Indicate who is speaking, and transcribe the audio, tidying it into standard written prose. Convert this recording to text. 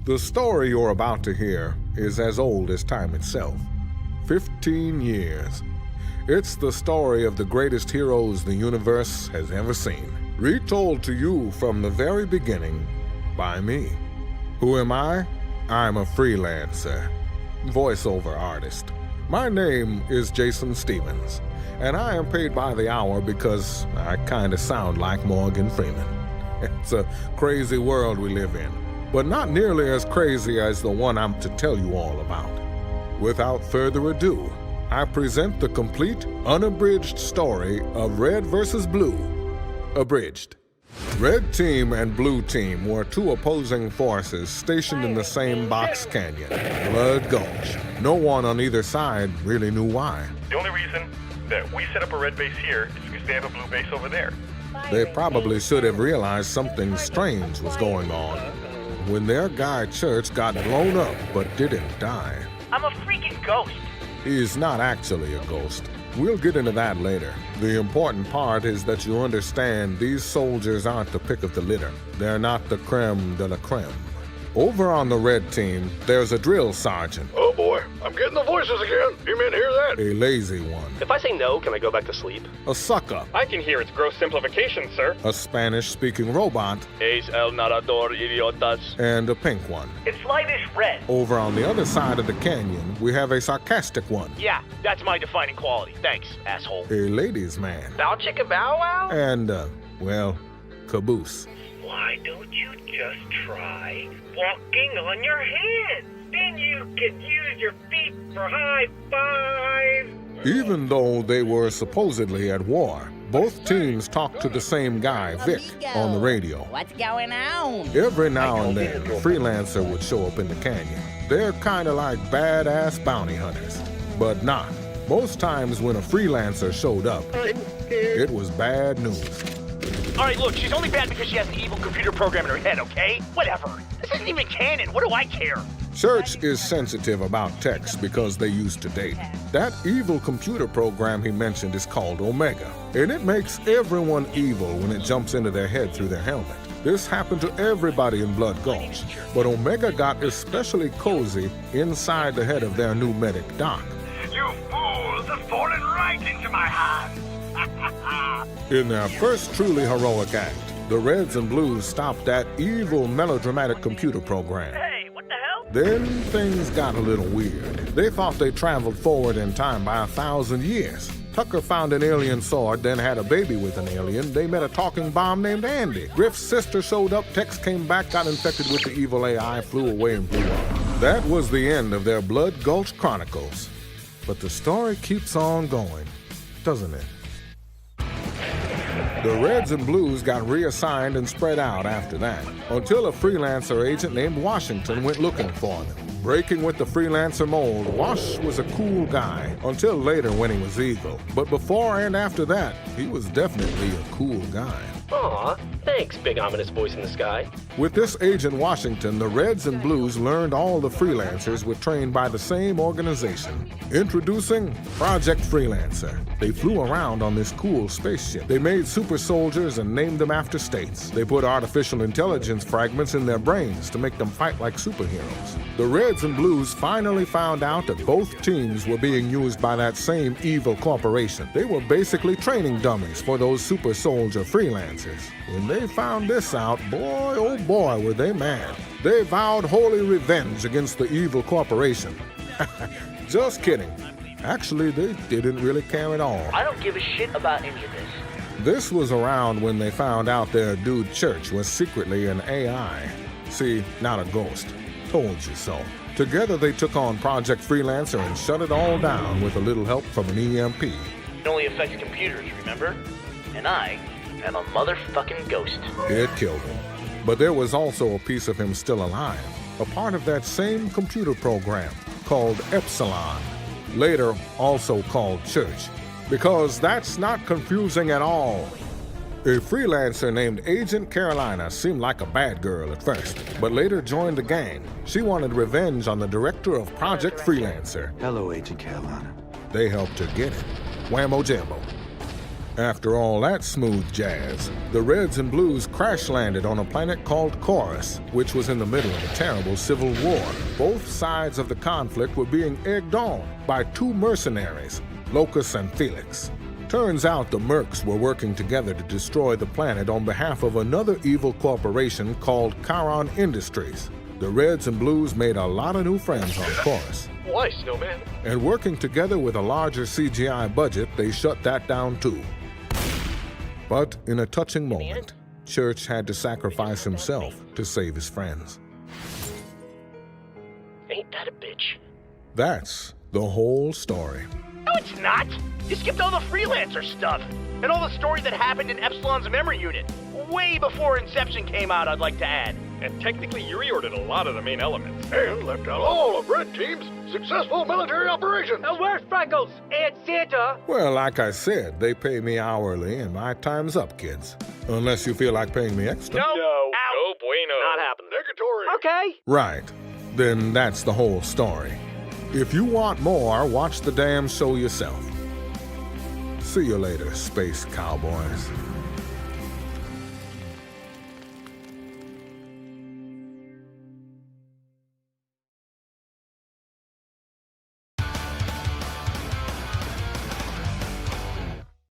Speaker 1: The story you're about to hear is as old as time itself. 15 years. It's the story of the greatest heroes the universe has ever seen. Retold to you from the very beginning by me. Who am I? I'm a freelancer, voiceover artist. My name is Jason Stevens, and I am paid by the hour because I kinda sound like Morgan Freeman. It's a crazy world we live in, but not nearly as crazy as the one I'm to tell you all about. Without further ado, I present the complete, unabridged story of Red versus Blue, abridged. Red Team and Blue Team were two opposing forces stationed in the same box canyon, Blood Gulch. No one on either side really knew why.
Speaker 2: The only reason that we set up a red base here is because they have a blue base over there.
Speaker 1: They probably should have realized something strange was going on when their guy Church got blown up but didn't die.
Speaker 3: I'm a freaking ghost.
Speaker 1: He's not actually a ghost. We'll get into that later. The important part is that you understand these soldiers aren't the pick of the litter. They're not the creme de la creme. Over on the red team, there's a drill sergeant.
Speaker 4: Oh boy, I'm getting the voices again. You men hear that?
Speaker 1: A lazy one.
Speaker 5: If I say no, can I go back to sleep?
Speaker 1: A suck-up.
Speaker 2: I can hear its gross simplification, sir.
Speaker 1: A Spanish-speaking robot.
Speaker 5: Es el narrador, idiotas.
Speaker 1: And a pink one.
Speaker 3: It's lightish red.
Speaker 1: Over on the other side of the canyon, we have a sarcastic one.
Speaker 3: Yeah, that's my defining quality. Thanks, asshole.
Speaker 1: A ladies' man.
Speaker 3: Bow chicka bow wow?
Speaker 1: And, well, caboose.
Speaker 3: Why don't you just try walking on your hands? Then you could use your feet for high fives.
Speaker 1: Even though they were supposedly at war, both teams talked to the same guy, Vic, on the radio.
Speaker 6: What's going on?
Speaker 1: Every now and then, a freelancer would show up in the canyon. They're kind of like badass bounty hunters, but not. Most times when a freelancer showed up, it was bad news.
Speaker 3: All right, look, she's only bad because she has an evil computer program in her head, okay? Whatever. This isn't even canon. What do I care?
Speaker 1: Church is sensitive about text because they used to date. That evil computer program he mentioned is called Omega, and it makes everyone evil when it jumps into their head through their helmet. This happened to everybody in Blood Gulch, but Omega got especially cozy inside the head of their new medic, Doc.
Speaker 4: You fools have fallen right into my hands.
Speaker 1: In their first truly heroic act, the Reds and Blues stopped that evil melodramatic computer program.
Speaker 3: Hey, what the hell?
Speaker 1: Then things got a little weird. They thought they traveled forward in time by 1,000 years. Tucker found an alien sword, then had a baby with an alien. They met a talking bomb named Andy. Griff's sister showed up, Tex came back, got infected with the evil AI, flew away and blew up. That was the end of their Blood Gulch Chronicles. But the story keeps on going, doesn't it? The Reds and Blues got reassigned and spread out after that, until a freelancer agent named Washington went looking for them. Breaking with the freelancer mold, Wash was a cool guy, until later when he was evil. But before and after that, he was definitely a cool guy.
Speaker 5: Aw, thanks, big ominous voice in the sky.
Speaker 1: With this Agent Washington, the Reds and Blues learned all the freelancers were trained by the same organization. Introducing Project Freelancer. They flew around on this cool spaceship. They made super soldiers and named them after states. They put artificial intelligence fragments in their brains to make them fight like superheroes. The Reds and Blues finally found out that both teams were being used by that same evil corporation. They were basically training dummies for those super soldier freelancers. When they found this out, boy, oh boy, were they mad. They vowed holy revenge against the evil corporation. Just kidding. Actually, they didn't really care at all.
Speaker 3: I don't give a shit about any of this.
Speaker 1: This was around when they found out their dude Church was secretly an AI. See, not a ghost. Told you so. Together they took on Project Freelancer and shut it all down with a little help from an EMP.
Speaker 3: It only affects computers, remember? And I am a motherfucking ghost.
Speaker 1: It killed him. But there was also a piece of him still alive, a part of that same computer program called Epsilon, later also called Church, because that's not confusing at all. A freelancer named Agent Carolina seemed like a bad girl at first, but later joined the gang. She wanted revenge on the director of Project Freelancer.
Speaker 7: Hello, Agent Carolina.
Speaker 1: They helped her get it. Whammo jambo. After all that smooth jazz, the Reds and Blues crash-landed on a planet called Chorus, which was in the middle of a terrible civil war. Both sides of the conflict were being egged on by two mercenaries, Locus and Felix. Turns out the Mercs were working together to destroy the planet on behalf of another evil corporation called Charon Industries. The Reds and Blues made a lot of new friends on Chorus.
Speaker 5: Why, Snowman?
Speaker 1: And working together with a larger CGI budget, they shut that down too. But in a touching moment, Church had to sacrifice himself to save his friends.
Speaker 5: Ain't that a bitch?
Speaker 1: That's the whole story.
Speaker 4: No, it's not. You skipped all the freelancer stuff. And all the story that happened in Epsilon's memory unit. Way before Inception came out, I'd like to add.
Speaker 2: And technically, you reordered a lot of the main elements.
Speaker 6: And left out all of Red Team's successful military operations.
Speaker 3: And where's Freckles and Santa?
Speaker 1: Well, like I said, they pay me hourly and my time's up, kids. Unless you feel like paying me extra.
Speaker 5: No.
Speaker 2: No bueno.
Speaker 5: Not happening.
Speaker 6: Negatory.
Speaker 3: Okay.
Speaker 1: Right. Then that's the whole story. If you want more, watch the damn show yourself. See you later, space cowboys.